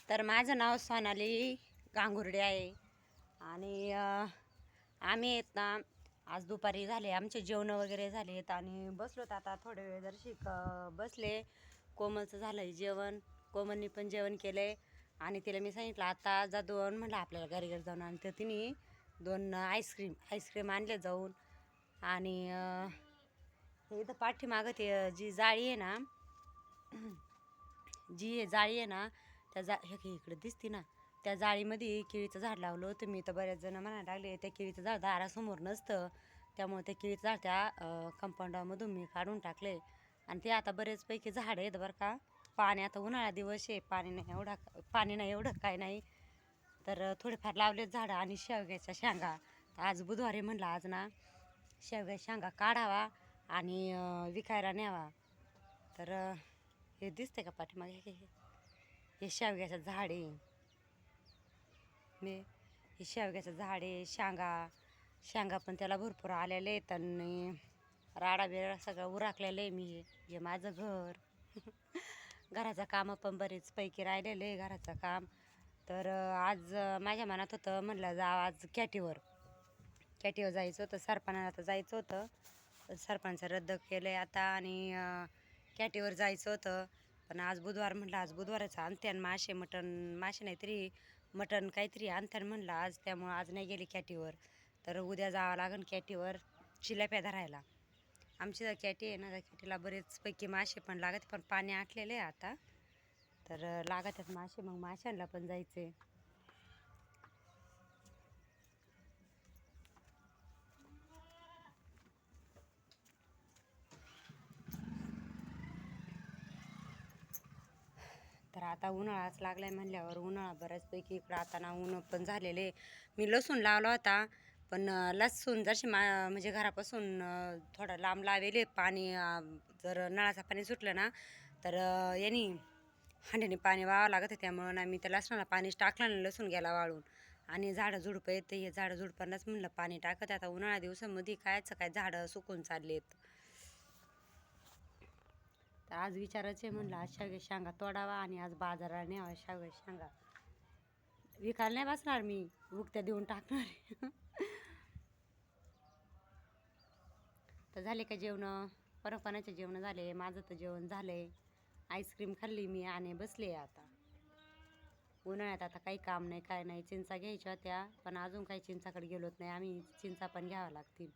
तर माझं नाव सोनाली गांगुर्डे आहे आणि आम्ही आहेत ना आज दुपारी झाले आमचे जेवण वगैरे झालेत आणि बसलोत आता थोडे वेळ जर बसले. कोमलचं झालं आहे जेवण, कोमलनी पण जेवण केलं आहे आणि तिला मी सांगितलं आता जा दोन म्हटलं आपल्याला घरी घरी जाऊन आणि तर तिने दोन आईस्क्रीम आणले जाऊन. आणि हे इथं पाठीमागं ते जी जाळी आहे ना जाळी आहे ना त्या हे इकडे दिसते ना त्या जाळीमध्ये केळीचं झाड लावलं होतं मी. तर बऱ्याच जण म्हणायला लागले त्या केळीचं झाड दारासमोर नसतं, त्यामुळे त्या केळीचं झाड त्या कंपाऊंडामधून मी काढून टाकले आणि ते आता बरेचपैकी झाड आहेत बरं का. पाणी आता उन्हाळा दिवस आहे, पाणी नाही एवढं काय नाही, तर थोडेफार लावलेत झाडं. आणि शेवग्याच्या शेंगा तर आज बुधवारी म्हणलं आज ना शेवग्याच्या शेंगा काढावा आणि विकायला न्यावा. तर हे दिसते का पाठीमागे हे शेवग्याचं झाड आहे. हे शेवग्याचं झाड आहे. शेंगा पण त्याला भरपूर आलेले आहेत आणि राडा बिराडा सगळं उराकलेलं आहे. हे माझं घर घराचं काम पण बरेचपैकी राहिलेलं आहे घराचं काम. तर आज माझ्या मनात होतं म्हटलं जा आज कॅटीवर जायचं होतं, सरपणाला तर जायचं होतं, सरपंच रद्द केलं आहे आता आणि कॅटीवर जायचं होतं. पण आज बुधवार म्हटलं आज बुधवाराचं आणत्यान मासे नाही तरी मटण काहीतरी आणत्यान म्हणलं आज, त्यामुळं आज नाही गेली कॅटीवर. तर उद्या जावं लागेल कॅटीवर चिलाप्या धरायला. आमची जर कॅटी आहे ना त्या कॅटीला बरेचपैकी मासे पण लागत, पण पाणी आटलेलं आहे आता, तर लागत आहेत मासे, मग माशांना पण जायचे. तर आता उन्हाळाच लागलाय म्हणल्यावर उन्हाळा बऱ्याचपैकी इकडं आता ना ऊन पण झालेले. मी लसूण लावला होता, पण लसूण जशी म्हणजे घरापासून थोडं लांब लावेले. पाणी जर नळाचं पाणी सुटलं ना तर यांनी हांड्याने पाणी वाहावं लागतं, त्यामुळं ना मी त्या लसणाला पाणीच टाकलं ना लसूण गेला वाळून. आणि झाडं झुडपं येते, हे झाडं झुडपांनाच म्हणलं पाणी टाकत. आता उन्हाळ्या दिवसामध्ये काय झाडं सुकून चाललेत. तर आज विचारायचे म्हणलं आज शेवग्या शेंगा तोडावा आणि आज बाजाराला न्यावा शेवग्या शेंगा. विकायला नाही बसणार मी, उगत्या देऊन टाकणार. तर झाले का जेवण? कोणाचे जेवण झाले? माझं तर जेवण झालंय. आईस्क्रीम खाल्ली मी आणि बसले आता. उन्हाळ्यात आता काही काम नाही काय नाही. चिंचा घ्यायच्या होत्या पण अजून काही चिंचाकडे गेलोच नाही आम्ही, चिंचा पण घ्याव्या लागतील.